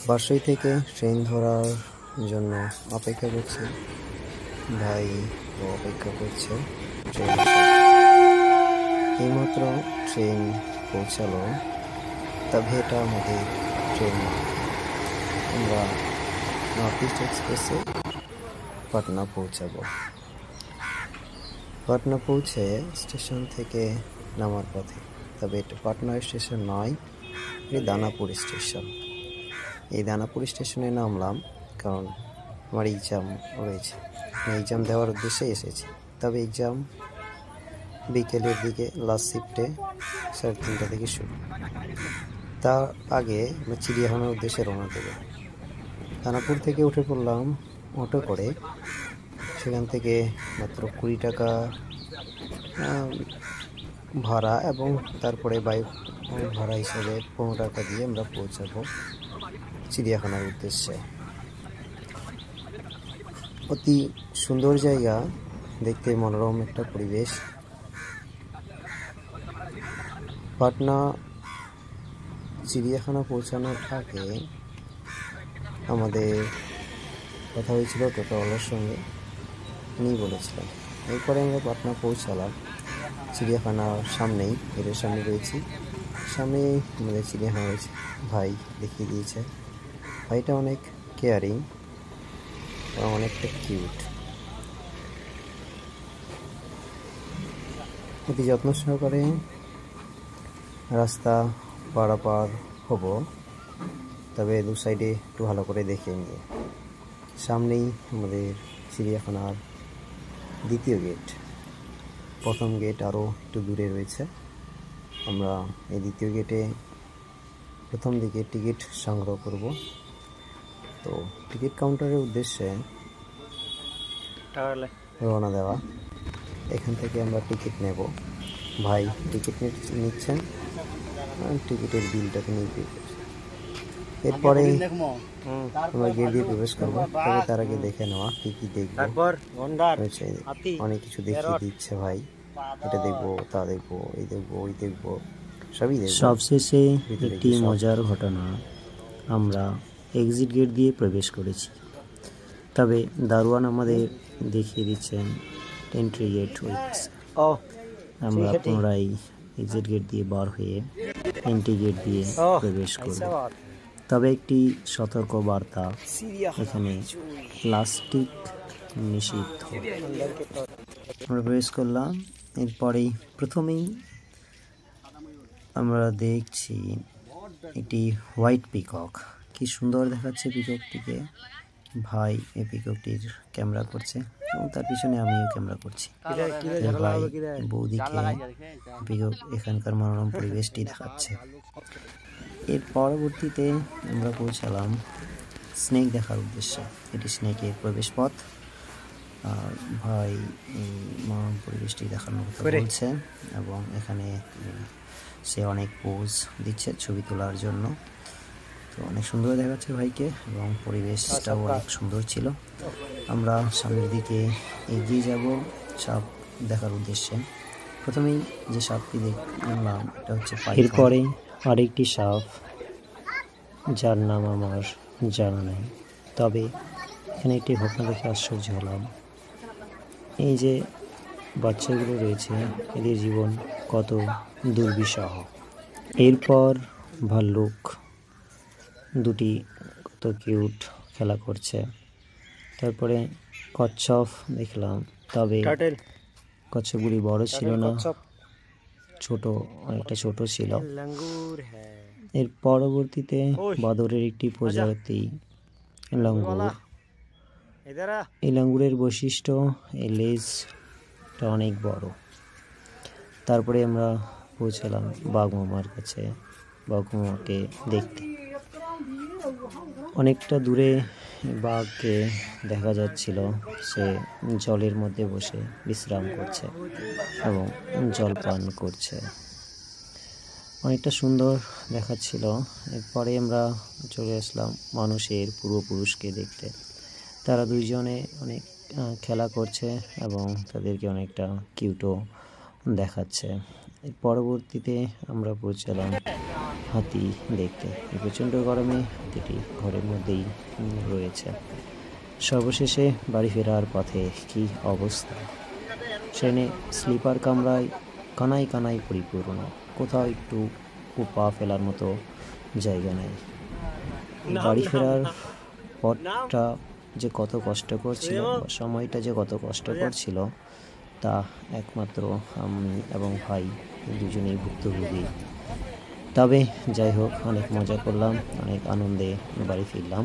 বাসাই থেকে ট্রেন ধরার জন্য অপেক্ষা করছি। ভাই ও অপেক্ষা করছে ট্রেন আসার। এইমাত্র ট্রেন পৌঁছালো, তবে এটা আমাদের ট্রেন না। আমরা নর্থ ইস্ট এক্সপ্রেসে পাটনা পৌঁছাবো। পাটনা পৌঁছে স্টেশন থেকে নামার পথে, তবে এটা পাটনা স্টেশন নয়, এটা দানাপুর স্টেশন। এই দানাপুর স্টেশনে নামলাম কারণ আমার এক্সাম রয়েছে। এক্সাম দেওয়ার উদ্দেশ্যে এসেছি, তবে এক্সাম বিকেলের দিকে, লাস্ট শিফটে 3:30 থেকে শুরু। তার আগে আমরা চিড়িয়াখানার উদ্দেশ্যে রওনা দেব। দানাপুর থেকে উঠে পড়লাম অটো করে। সেখান থেকে মাত্র 20 টাকা ভাড়া এবং তারপরে বাইক ভাড়া হিসেবে 15 টাকা দিয়ে আমরা পৌঁছাবো চিড়িয়াখানার উদ্দেশ্যে। অতি সুন্দর জায়গা, দেখতে মনোরম একটা পরিবেশ। পাটনা চিড়িয়াখানা পৌঁছানোর আগে আমাদের কথা হয়েছিল টোটোওয়ালার সঙ্গে, উনি বলেছিলাম। এরপরে আমরা পাটনা পৌঁছালাম। চিড়িয়াখানার সামনেই, গেটের সামনে রয়েছি। সামনেই আমাদের চিড়িয়াখানা রয়েছে। ভাই দেখিয়ে দিয়েছে। ভাইটা অনেক কেয়ারিং এবং অনেকটা কিউট। অতি যত্ন সহকারে রাস্তা পারাপার হব, তবে দু সাইডে একটু ভালো করে দেখে নিয়ে। সামনেই আমাদের চিড়িয়াখানার দ্বিতীয় গেট। প্রথম গেট আরও একটু দূরে রয়েছে। আমরা এই দ্বিতীয় গেটে প্রথম দিকে টিকিট সংগ্রহ করব। তো টিকিট কাউন্টারের উদ্দেশ্যে রওনা দেওয়া। এখান থেকে আমরা টিকিট নেব। ভাই টিকিট নিচ্ছেন, টিকিটের বিলটাকে নিয়ে এরপরে আমরা গেট দিয়ে প্রবেশ করবো। তবে তার আগে দেখে নেওয়া কি কি দেখবো। অনেক কিছু দেখিয়ে দিচ্ছে ভাই। এটা দেখবো, তা দেখবো, এই দেখবো, ওই দেখবো, সবই দেখবো। সবশেষে একটি মজার ঘটনা, আমরা এক্সিট গেট দিয়ে প্রবেশ করেছি, তবে দারোয়ান আমাদের দেখিয়ে দিচ্ছেন এন্ট্রি গেট। আমরা পুনরায় এক্সিট গেট দিয়ে বার হয়ে এন্ট্রি গেট দিয়ে প্রবেশ করব। তবে একটি সতর্ক বার্তা, এখানে প্লাস্টিক নিষিদ্ধ। আমরা প্রবেশ করলাম। এরপরেই প্রথমেই আমরা দেখছি এটি হোয়াইট পিকক। কি সুন্দর দেখাচ্ছে পিককটিকে। ভাই এই পিককটির ক্যামেরা করছে এবং তার পিছনে আমিও ক্যামেরা করছি। ভাই বৌদিকে পিকক এখানকার মনোরম পরিবেশটি দেখাচ্ছে। এর পরবর্তীতে আমরা পৌঁছালাম স্নেক দেখার উদ্দেশ্যে। এটি স্নেকের প্রবেশ পথ। ভাই এই মনোরম পরিবেশটি দেখানোর কথা বলছে এবং এখানে সে অনেক পোজ দিচ্ছে ছবি তোলার জন্য। তো অনেক সুন্দর দেখাচ্ছে ভাইকে এবং পরিবেশটাও অনেক সুন্দর ছিল। আমরা সামনের দিকে এগিয়ে যাব সাপ দেখার উদ্দেশ্যে। প্রথমেই যে সাপটি দেখলাম এটা হচ্ছে পাইথন। এরপরে আরেকটি সাপ, যার নাম আমার জানা নেই, তবে এখানে একটি ঘটনা দেখে আশ্চর্য হলাম। এই যে বাচ্চাগুলো রয়েছে, এদের জীবন কত দুর্বিষহ। এরপর ভাল্লুক দুটি কত কিউট খেলা করছে। তারপরে কচ্ছপ দেখলাম, তবে কচ্ছপগুলি বড় ছিল না, ছোট, অনেকটা ছোট ছিল। এর পরবর্তীতে বাদরের একটি প্রজাতি লাঙ্গুর। এই লাঙ্গুরের বৈশিষ্ট্য এই লেজটা অনেক বড়। তারপরে আমরা পৌঁছালাম বাঘমামার কাছে, বাঘমামাকে দেখতে। অনেকটা দূরে বাঘকে দেখা যাচ্ছিল, সে জলের মধ্যে বসে বিশ্রাম করছে এবং জল পান করছে। অনেকটা সুন্দর দেখাচ্ছিল। এরপরে আমরা চলে আসলাম মানুষের পূর্বপুরুষকে দেখতে। তারা দুইজনে অনেক খেলা করছে এবং তাদেরকে অনেকটা কিউটও দেখাচ্ছে। এর পরবর্তীতে আমরা পৌঁছালাম হাতি দেখতে। এই প্রচণ্ড গরমে হাতিটি ঘরের মধ্যেই রয়েছে। সর্বশেষে বাড়ি ফেরার পথে কি অবস্থা! ট্রেনে স্লিপার কামরায় কানায় কানায় পরিপূর্ণ, কোথাও একটু পা ফেলার মতো জায়গা নেই। বাড়ি ফেরার পথটা যে কত কষ্টকর ছিল, সময়টা যে কত কষ্টকর ছিল, তা একমাত্র আমি এবং ভাই দুজনেই ভুক্তভোগী। তবে যাই হোক, অনেক মজা করলাম, অনেক আনন্দে বাড়ি ফিরলাম।